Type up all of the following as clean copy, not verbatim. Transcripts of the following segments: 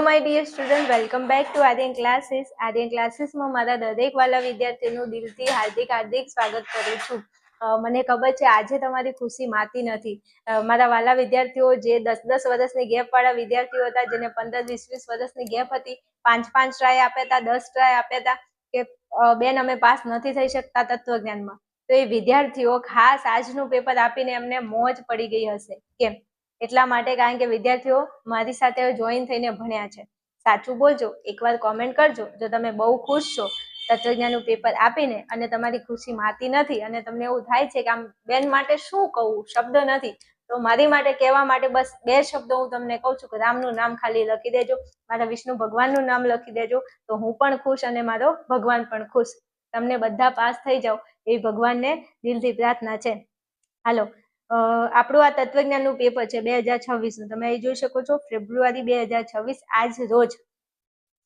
My dear student, welcome back to Aryan classes. Aryan ક્લાસીસમાં મારા દરેક વાલા વિદ્યાર્થીઓનું દિલથી હાર્દિક સ્વાગત કરું છું. મને ખબર છે આજે તમારી ખુશી માતી નથી. મારા વાલા વિદ્યાર્થીઓ જે 10 વર્ષની ગેપ વાળા વિદ્યાર્થીઓ હતા, જેને 15-20 વર્ષની ગેપ હતી, 5 ટ્રાય આપ્યા હતા, 10 ટ્રાય આપ્યા હતા કે બેન અમે પાસ નથી થઈ શકતા તત્વજ્ઞાનમાં, તો એ વિદ્યાર્થીઓ ખાસ આજનું પેપર આપીને એમને મોજ પડી ગઈ હશે. કેમ? એટલા માટે કારણ કે વિદ્યાર્થીઓ મારી સાથે જોઈન થઈને ભણ્યા છે. સાચું બોલજો, એકવાર કોમેન્ટ કરજો જો તમે બહુ ખુશ છો તત્વજ્ઞાનનું પેપર આપીને અને તમારી ખુશી માતી નથી અને તમને એવું થાય છે કે આમ બેન માટે શું કહું, શબ્દ નથી, તો મારી માટે કહેવા માટે બસ 2 શબ્દો હું તમને કહું છું કે રામનું નામ ખાલી લખી દેજો, મારા વિષ્ણુ ભગવાનનું નામ લખી દેજો, તો હું પણ ખુશ અને મારો ભગવાન પણ ખુશ. તમને બધા પાસ થઈ જાઓ એ ભગવાનને દિલથી પ્રાર્થના છે. હાલો, આપણું આ તત્વજ્ઞાનનું પેપર છે 2026 તમે અહીં જોઈ શકો છો. ફેબ્રુઆરી 2026 આજ રોજ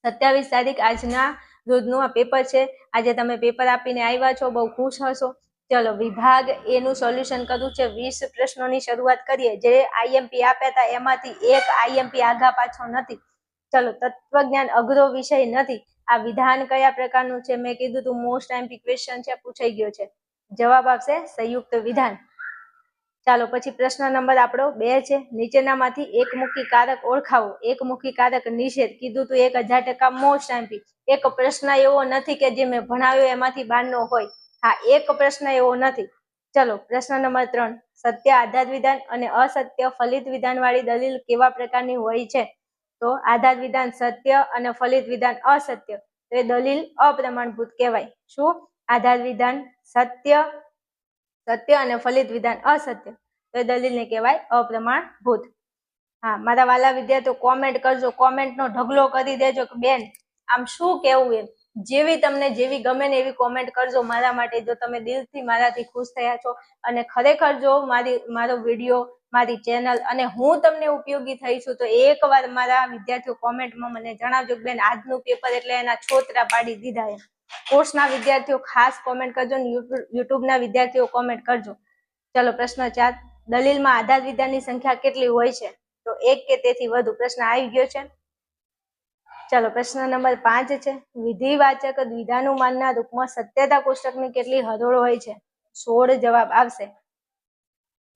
27 તારીખ આજના રોજનું આ પેપર છે. આજે તમે પેપર આપીને આવ્યા છો, બહુ ખુશ હશો. ચલો, વિભાગ એ નું સોલ્યુશન કર્યું છે. 20 પ્રશ્નોની શરૂઆત કરીએ. જે આઈએમપી આપ્યા હતા એમાંથી એક આઈએમપી આગા પાછો નથી. ચલો, તત્વજ્ઞાન અઘરો વિષય નથી. આ વિધાન કયા પ્રકારનું છે? મેં કીધું તું મોસ્ટ આઈએમપી ક્વેશ્ચન છે, પૂછાઈ ગયો છે. જવાબ આપશે સંયુક્ત વિધાન. ચાલો, પછી પ્રશ્ન નંબર આપણો 2 છે. નીચેનામાંથી એકમુખી કારક ઓળખાવો. એકમુખી કારક નિષેધ કીધું તું 1000% મોસ્ટ આઈએમપી. એક પ્રશ્ન એવો નથી કે જે મેં ભણાવ્યો એમાંથી 12 નો હોય. હા, એક પ્રશ્ન એવો નથી. ચલો, પ્રશ્ન નંબર 3. સત્ય આધાર વિધાન અને અસત્ય ફલિત વિધાન વાળી દલીલ કેવા પ્રકારની હોય છે? તો આધાર વિધાન સત્ય અને ફલિત વિધાન અસત્ય, તો એ દલીલ અપ્રમાણભૂત કહેવાય. શું? આધાર વિધાન સત્ય અને ફલિત વિધાન અસત્ય, તો એ દલીલને કહેવાય અપ્રમાણભૂત. હા, મારા વાલા વિદ્યાર્થીઓ કોમેન્ટ કરજો, કોમેન્ટનો ઢગલો કરી દેજો કે બેન આમ શું કેવું એમ. જેવી ગમે ને એવી કોમેન્ટ કરજો મારા માટે, જો તમે દિલથી મારાથી ખુશ થયા છો અને ખરેખર જો મારો વિડીયો, મારી ચેનલ અને હું તમને ઉપયોગી થઈ છું, તો એકવાર મારા વિદ્યાર્થીઓ કોમેન્ટમાં મને જણાવજો કે બેન આજનું પેપર એટલે એના છોતરા પાડી દીધા એમ. કોર્સના વિદ્યાર્થીઓ ખાસ કોમેન્ટ કરજો ને યુટ્યુબના વિદ્યાર્થીઓ કોમેન્ટ કરજો. ચલો, પ્રશ્ન 4. દલીલમાં આધાર વિધાનની સંખ્યા કેટલી હોય છે? તો 1 કે તેથી વધુ. પ્રશ્ન આવી ગયો છે. ચલો, પ્રશ્ન નંબર 5 છે. વિધિવાચક દ્વિધાનુમાનના રૂપમાં સત્યતા કોષ્ટકની કેટલી હરોળ હોય છે? 16 જવાબ આવશે.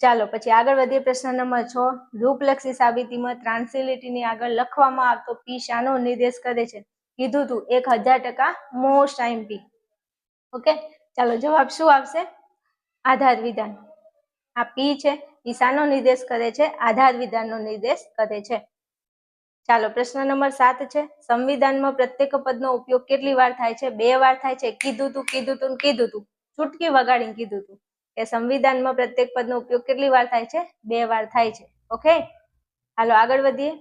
ચાલો, પછી આગળ વધીએ. પ્રશ્ન નંબર 6. રૂપલક્ષી સાબિતીમાં ટ્રાન્સિલિટીની આગળ લખવામાં આવતો પી શાનો નિર્દેશ કરે છે? કીધું તું 1000% મોસ્ટ આઈએમપી. ઓકે, ચાલો, જવાબ શું આવશે? આધાર વિધાન. આ પી છે એ શાનો નિર્દેશ કરે છે? આધાર વિધાનનો નિર્દેશ કરે છે. ચાલો, પ્રશ્ન નંબર 7 છે. સંવિધાનમાં પ્રત્યેક પદનો ઉપયોગ કેટલી વાર થાય છે? 2 વાર થાય છે. કીધું તું ચૂટકી વગાડીને કીધું તું કે સંવિધાનમાં પ્રત્યેક પદનો ઉપયોગ કેટલી વાર થાય છે? 2 વાર થાય છે. ઓકે, હાલો આગળ વધીએ.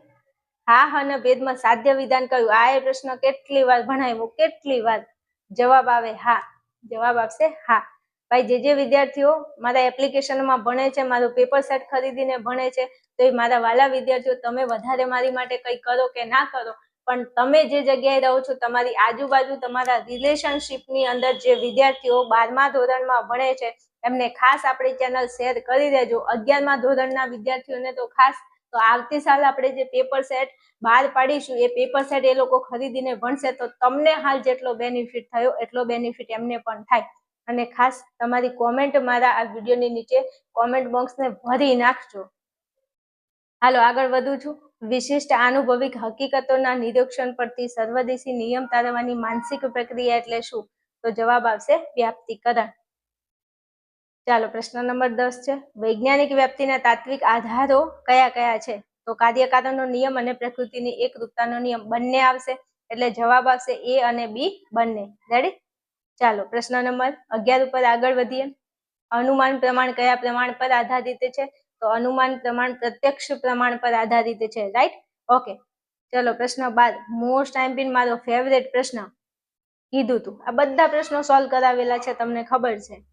હા અને ભેદમાં સાધ્ય વિધાન કયું? આ પ્રશ્ન કેટલી વાર ભણાવ્યો, કેટલી વાર? જવાબ આવે હા. જવાબ આવશે હા. ભાઈ, જે વિદ્યાર્થીઓ મારા એપ્લિકેશનમાં ભણે છે, મારું પેપર સેટ ખરીદીને ભણે છે, તો એ મારા વાલા વિદ્યાર્થીઓ, તમે વધારે મારી માટે કંઈ કરો કે ના કરો, પણ તમે જે જગ્યાએ રહો છો, તમારી આજુબાજુ, તમારા રિલેશનશીપની અંદર જે વિદ્યાર્થીઓ 12મા ધોરણમાં ભણે છે, એમને ખાસ આપણી ચેનલ શેર કરી દેજો. 11મા ધોરણના વિદ્યાર્થીઓને તો ખાસ. તો આવતી સાલ આપણે જે પેપર સેટ બહાર પાડીશું, એ પેપર સેટ એ લોકો ખરીદીને ભણશે, તો તમને હાલ જેટલો બેનિફિટ થયો એટલો બેનિફિટ એમને પણ થાય. અને ખાસ તમારી કોમેન્ટ મારા આ વિડીયોની નીચે કોમેન્ટ બોક્સને ભરી નાખજો. હાલો, આગળ વધું છું. વિશિષ્ટ અનુભવિક હકીકતોના નિરીક્ષણ પરથી સર્વદેશી નિયમ તારવવાની માનસિક પ્રક્રિયા એટલે શું? તો જવાબ આવશે વ્યાપ્તિકરણ. ચાલો, પ્રશ્ન નંબર 10 છે. વૈજ્ઞાનિક વ્યાપ્તિના તાત્વિક આધારો કયા કયા છે? તો કાર્યકારણનો નિયમ અને પ્રકૃતિની એકરૂપતાનો નિયમ બંને આવશે. એટલે જવાબ આવશે એ અને બી બંને. રેડી? ચાલો, પ્રશ્ન નંબર 11 ઉપર આગળ વધીએ. અનુમાન પ્રમાણ કયા પ્રમાણ પર આધારિત છે? તો અનુમાન પ્રમાણ પ્રત્યક્ષ પ્રમાણ પર આધારિત છે. રાઈટ? ઓકે, ચલો, પ્રશ્ન 12. મોસ્ટ આઈએમપી મારો ફેવરેટ પ્રશ્ન કીધું તું. આ બધા પ્રશ્નો સોલ્વ કરાવેલા છે, તમને ખબર છે.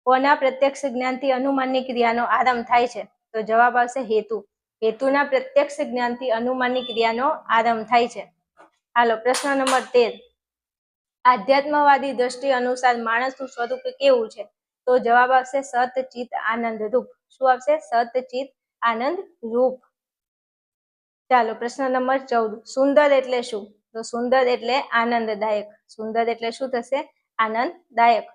કોના પ્રત્યક્ષ જ્ઞાનથી અનુમાનની ક્રિયાનો આરંભ થાય છે? તો જવાબ આવશે હેતુ. હેતુના પ્રત્યક્ષ જ્ઞાનથી અનુમાનની ક્રિયાનો આરંભ થાય છે. હાલો, પ્રશ્ન નંબર 13. આધ્યાત્મવાદી દ્રષ્ટિ અનુસાર માણસનું સ્વરૂપ કેવું છે? તો જવાબ આવશે સત ચિત આનંદ રૂપ. શું આવશે? સત ચિત આનંદ રૂપ. ચાલો પ્રશ્ન નંબર 14, સુંદર એટલે શું? તો સુંદર એટલે આનંદદાયક. સુંદર એટલે શું થશે? આનંદદાયક.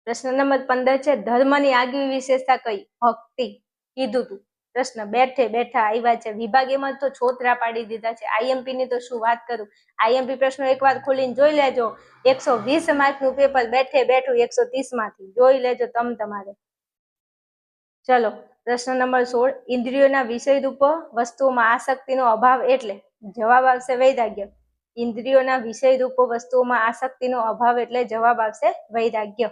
પ્રશ્ન નંબર 15 છે, ધર્મની આગવી વિશેષતા કઈ? ભક્તિ. કીધું તું. પ્રશ્ન બેઠે બેઠા આવ્યા છે, વિભાગ એમાં તો છોતરા પાડી દીધા છે. આઈએમપી ની તો શું વાત કરું. આઈએમપી પ્રશ્નો એકવાર ખોલીને જોઈ લેજો. 120 માર્કનું પેપર બેઠે બેઠું 130 માંથી જોઈ લેજો તમારે. ચલો પ્રશ્ન નંબર 16, ઇન્દ્રિયોના વિષયરૂપ વસ્તુઓમાં આસક્તિનો અભાવ એટલે? જવાબ આવશે વૈરાગ્ય. ઇન્દ્રિયોના વિષયરૂપ વસ્તુઓમાં આસક્તિનો અભાવ એટલે જવાબ આવશે વૈરાગ્ય.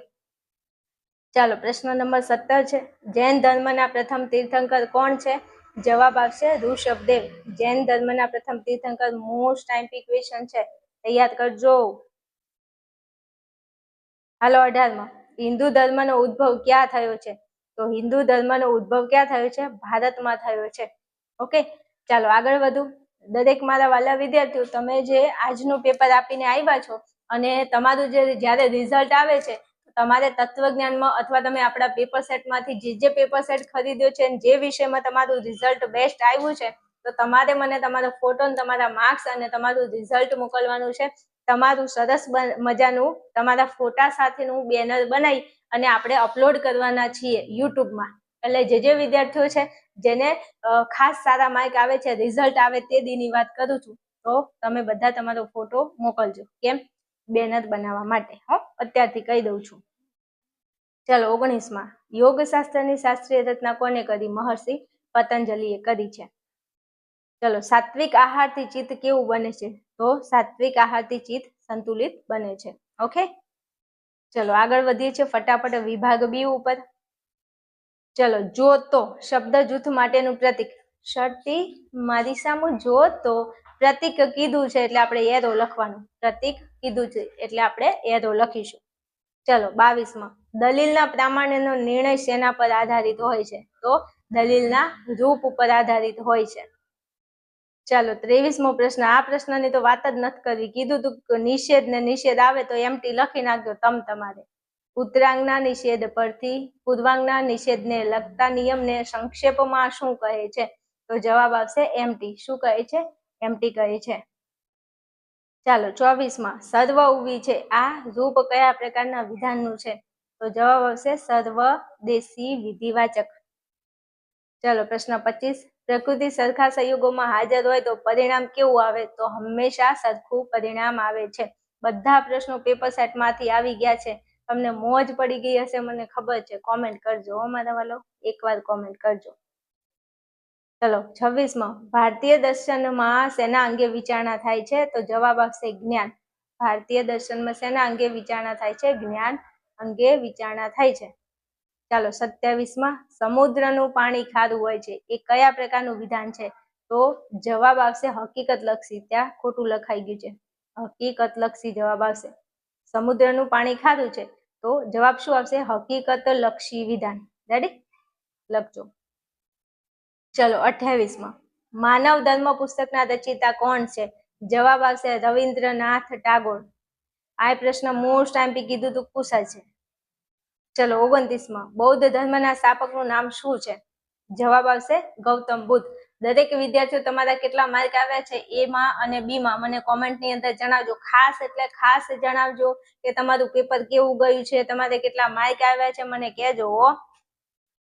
ચાલો પ્રશ્ન નંબર 17 છે, જૈન ધર્મના પ્રથમ તીર્થંકર કોણ છે? જવાબ આવશે ઋષભદેવ. જૈન ધર્મના પ્રથમ તીર્થંકર મોસ્ટ આઈએમપી ક્વેશ્ચન છે, તૈયાર કરજો. હાલો 18માં, હિન્દુ ધર્મનો ઉદ્ભવ ક્યાં થયો છે? તો હિન્દુ ધર્મનો ઉદ્ભવ ક્યાં થયો છે? ભારતમાં થયો છે. ઓકે, ચાલો આગળ વધુ. દરેક મારા વાલા વિદ્યાર્થીઓ, તમે જે આજનું પેપર આપીને આવ્યા છો અને તમારું જે જ્યારે રિઝલ્ટ આવે છે, તમારે તત્વજ્ઞાનમાં અથવા તમે આપણા પેપર સેટમાંથી જે પેપર સેટ ખરીદ્યો છે અને જે વિષયમાં તમારું રિઝલ્ટ બેસ્ટ આવ્યું છે, તો તમારે મને તમારો ફોટો, તમારા માર્ક્સ અને તમારું રિઝલ્ટ મોકલવાનું છે. તમારું સરસ મજાનું તમારા ફોટા સાથેનું બેનર બનાવી અને આપણે અપલોડ કરવાના છીએ યુટ્યુબમાં. એટલે જે વિદ્યાર્થીઓ છે જેને ખાસ સારા માર્ક આવે છે, રિઝલ્ટ આવે તે દીની વાત કરું છું, તો તમે બધા તમારો ફોટો મોકલજો. કેમ? બેનર બનાવવા માટે. અત્યારથી કહી દઉં છું. ચલો 19માં, યોગશાસ્ત્રની શાસ્ત્રીય રચના કોને કરી? મહર્ષિ પતંજલિએ કરી છે. ચલો, સાત્વિક આહારથી ચિત્ત કેવું બને છે? તો સાત્વિક આહારથી ચિત્ત સંતુલિત બને છે. ઓકે, ચલો આગળ વધીએ છીએ ફટાફટ વિભાગ બી ઉપર. ચલો, જો તો શબ્દ જૂથ માટેનું પ્રતીક. શરતી મારી સામે જો તો પ્રતીક કીધું છે એટલે આપણે એરો લખવાનું. પ્રતીક કીધું છે એટલે આપણે એરો લખીશું. ચલો 22માં, દલીલના પ્રામાણ્યનો નિર્ણય શેના પર આધારિત હોય છે? તો દલીલના રૂપ ઉપર આધારિત હોય છે. ચાલો 23મો પ્રશ્ન. આ પ્રશ્નની તો વાત જ નથી કરવી. કીધું તું નિષેધ ને નિષેધ આવે તો એમટી લખી નાખજો તમારે. ઉત્તરાંગના નિષેધ પરથી પૂર્વાંગના નિષેધને લગતા નિયમને સંક્ષેપમાં શું કહે છે? તો જવાબ આવશે એમટી. શું કહે છે? એમટી કહે છે. ચાલો 24માં, સર્વ ઉભી છે, આ રૂપ કયા પ્રકારના વિધાનનું છે? તો જવાબ આવશે સર્વદેશી વિધિવાચક. ચાલો પ્રશ્ન 25, પ્રકૃતિ સરખા સંયોગોમાં હાજર હોય તો પરિણામ કેવું આવે? તો હંમેશા સરખું પરિણામ આવે છે. બધા પ્રશ્નો પેપર સેટમાંથી આવી ગયા છે. તમને મોજ પડી ગઈ હશે, મને ખબર છે. કોમેન્ટ કરજો મારા વાલો, એકવાર કોમેન્ટ કરજો. ચલો 26માં, ભારતીય દર્શનમાં શેના અંગે વિચારણા થાય છે? તો જવાબ આવશે જ્ઞાન. ભારતીય દર્શનમાં શેના અંગે વિચારણા થાય છે? જ્ઞાન અંગે વિચારણા થાય છે. ચાલો 27માં, સમુદ્રનું પાણી ખારું હોય છે, એ કયા પ્રકારનું વિધાન છે? તો જવાબ આવશે હકીકત લક્ષી. ત્યાં ખોટું લખાઈ ગયું છે, હકીકત લક્ષી જવાબ આવશે. સમુદ્રનું પાણી ખારું છે તો જવાબ શું આવશે? હકીકત લક્ષી વિધાન. રેડી? લખજો. ચલો 28માં, માનવ ધર્મ પુસ્તકના રચયિતા કોણ છે? જવાબ આવશે રવિન્દ્રનાથ ટાગોર. આ પ્રશ્ન મોસ્ટ આઈએમપી કીધું તું પૂછાય છે. ચલો 29માં, બૌદ્ધ ધર્મના સ્થાપકનું નામ શું છે? જવાબ આવશે ગૌતમ બુદ્ધ. દરેક વિદ્યાર્થીઓ તમારા કેટલા માર્ક આવ્યા છે એમાં અને બીમાં મને કોમેન્ટની અંદર જણાવજો. ખાસ એટલે ખાસ જણાવજો કે તમારું પેપર કેવું ગયું છે, તમારે કેટલા માર્ક આવ્યા છે, મને કહેજો.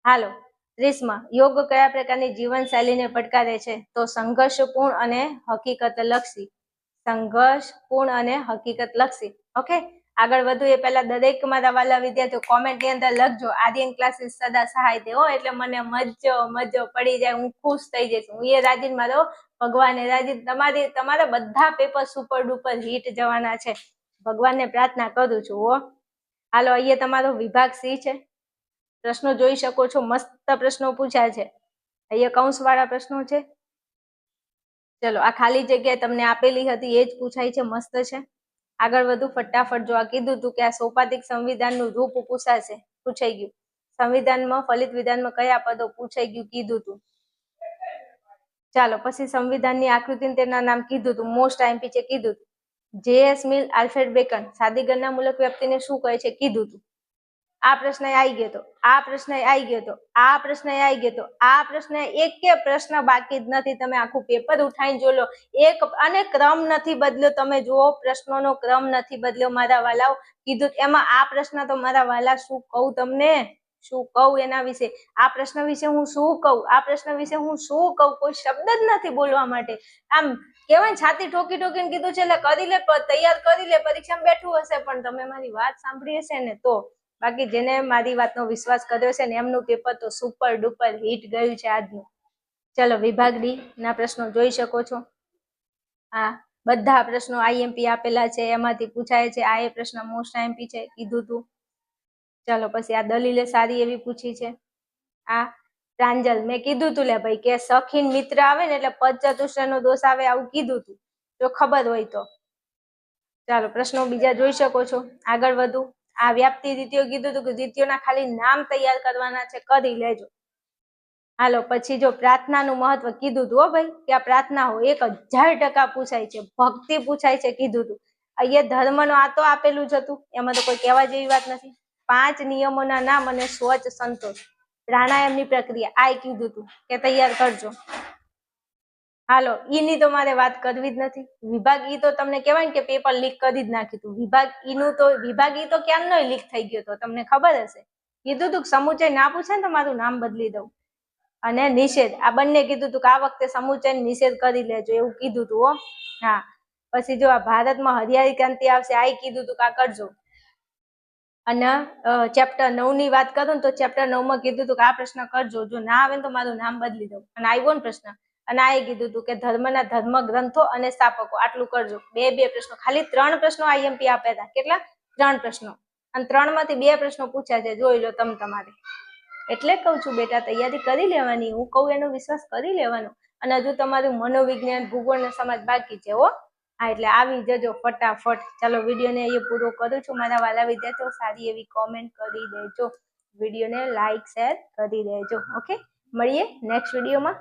હાલો 30માં, યોગ કયા પ્રકારની જીવનશૈલીને પડકારે છે? તો સંઘર્ષપૂર્ણ અને હકીકત લક્ષી. સંઘર્ષપૂર્ણ અને હકીકત લક્ષી. ઓકે, આગળ વધુ એ પહેલા દરેક મારા વાલા વિદ્યાર્થીઓ કોમેન્ટની અંદર લખજો આર્યન ક્લાસીસ સદા સહાય દે. એટલે મને મજો પડી જાય, હું ખુશ થઈ જઈશ. હું એ રાજીન મારો ભગવાને રાજી. તમારા બધા પેપર સુપર ડુપર હિટ જવાના છે, ભગવાનને પ્રાર્થના કરું છું. હાલો, અહીંયા તમારો વિભાગ સી છે. પ્રશ્નો જોઈ શકો છો, મસ્ત પ્રશ્નો પૂછ્યા છે. અહીંયા કૌંસવાળા પ્રશ્નો છે. ચલો, આ ખાલી જગ્યા તમને આપેલી હતી એ જ પૂછાય છે, મસ્ત છે. આગળ વધુ ફટાફટ. જો આ કીધું તું કે આ સોપાધિક સંવિધાનનું રૂપ પૂછાશે, પૂછાઈ ગયું. સંવિધાનમાં ફલિત વિધાનમાં કયા પદો? પૂછાઈ ગયું, કીધું તું. ચાલો પછી સંવિધાનની આકૃતિ તેના નામ કીધું તું, મોસ્ટ આઈએમપી છે, કીધું તું. જે.એસ. મિલ, આલ્ફ્રેડ બેકન સાદી ગણના મૂલક વ્યક્તિને શું કહે છે? કીધું તું. આ પ્રશ્ન આવી ગયો તો, આ પ્રશ્ન આવી ગયો તો, આ પ્રશ્ન આવી ગયો તો, આ પ્રશ્ન એક કે પ્રશ્ન બાકી જ નથી. તમે આખું પેપર ઉઠાઈને જોઈ લો, એક અને ક્રમ નથી બદલ્યો. તમે જુઓ પ્રશ્નોનો ક્રમ નથી બદલ્યો મારા વાલાઓ. કીધું એમાં આ પ્રશ્ન તો મારા વાલા શું કહું તમને, શું કહું એના વિશે, આ પ્રશ્ન વિશે હું શું કહું, આ પ્રશ્ન વિશે હું શું કહું, કોઈ શબ્દ જ નથી બોલવા માટે. આમ કેવાય છાતી ઠોકી ઠોકીને કીધું છે એટલે કરી લે, તૈયાર કરી લે, પરીક્ષામાં બેઠું હશે પણ તમે મારી વાત સાંભળી હશે ને તો. બાકી જેને મારી વાતનો વિશ્વાસ કર્યો છે ને એમનું પેપર તો સુપર ડુપર હિટ ગયું છે આજનું. ચલો વિભાગ ડી ના પ્રશ્નો જોઈ શકો છો. આ બધા પ્રશ્નો આઈએમપી આપેલા છે, એમાંથી પૂછાય છે. આ એ પ્રશ્ન મોસ્ટ આઈએમપી છે, કીધું તું. ચલો પછી આ દલીલે સારી એવી પૂછી છે. આ પ્રાંજલ મેં કીધું તું લે ભાઈ કે સખીન મિત્ર આવે ને એટલે પદ ચતુષ્ટય નો દોષ આવે, આવું કીધું તું જો ખબર હોય તો. ચાલો પ્રશ્નો બીજા જોઈ શકો છો. આગળ વધુ. આ વ્યાપ્તિ રીતિઓ કીધું તું કે રીતિઓના ખાલી નામ તૈયાર કરવાના છે, કરી લેજો. હાલો પછી જો પ્રાર્થનાનું મહત્વ કીધું તું હો ભાઈ કે આ પ્રાર્થના 1000% પૂછાય છે, ભક્તિ પૂછાય છે, કીધું તું. અહીંયા ધર્મનો આ તો આપેલું જ હતું, એમાં તો કોઈ કહેવા જેવી વાત નથી. 5 નિયમોના નામ અને સ્વચ્છ સંતોષ. પ્રાણાયામની પ્રક્રિયા આ કીધું તું કે તૈયાર કરજો. હાલો ઈની તો મારે વાત કરવી જ નથી. વિભાગ ઈ તો તમને કહેવાય ને કે પેપર લીક કરી જ નાખ્યું હતું. વિભાગ ઈ તો ક્યારનો લીક થઈ ગયો તો તમને ખબર હશે. કીધું તું સમુચય ના પૂછે ને તો મારું નામ બદલી દઉં. અને નિષેધ આ બંને કીધું તું કે આ વખતે સમુચય નિષેધ કરી લેજો એવું કીધું તું હો. હા પછી જો આ ભારતમાં હરિયાળી ક્રાંતિ આવશે આ કીધું તું કે આ કરજો. અને ચેપ્ટર 9 ની વાત કરું ને તો ચેપ્ટર 9 માં કીધું તું કે આ પ્રશ્ન કરજો, જો ના આવે ને તો મારું નામ બદલી દઉં. અને આવ્યો ને પ્રશ્ન, અને આ કીધું તું કે ધર્મના ધર્મ ગ્રંથો અને સ્થાપકો આટલું કરજો. બે પ્રશ્નો, ખાલી 3 પ્રશ્નો આઈએમપી આપ્યા હતા. કેટલા? 3 પ્રશ્નો. અને 3 માંથી 2 પ્રશ્નો પૂછ્યા છે, જોઈ લો તમારે. એટલે કહું છું બેટા તૈયારી કરી લેવાની, હું કહું એનો વિશ્વાસ કરી લેવાનો. અને હજુ તમારું મનોવિજ્ઞાન, ભૂગોળ ને સમાજ બાકી છે હો. હા એટલે આવી જજો ફટાફટ. ચાલો વિડીયોને અહીંયા પૂરો કરું છું મારા વાલા વિદ્યાર્થીઓ. સારી એવી કોમેન્ટ કરી દેજો, વિડીયોને લાઈક શેર કરી દેજો. ઓકે મળીએ નેક્સ્ટ વિડીયોમાં.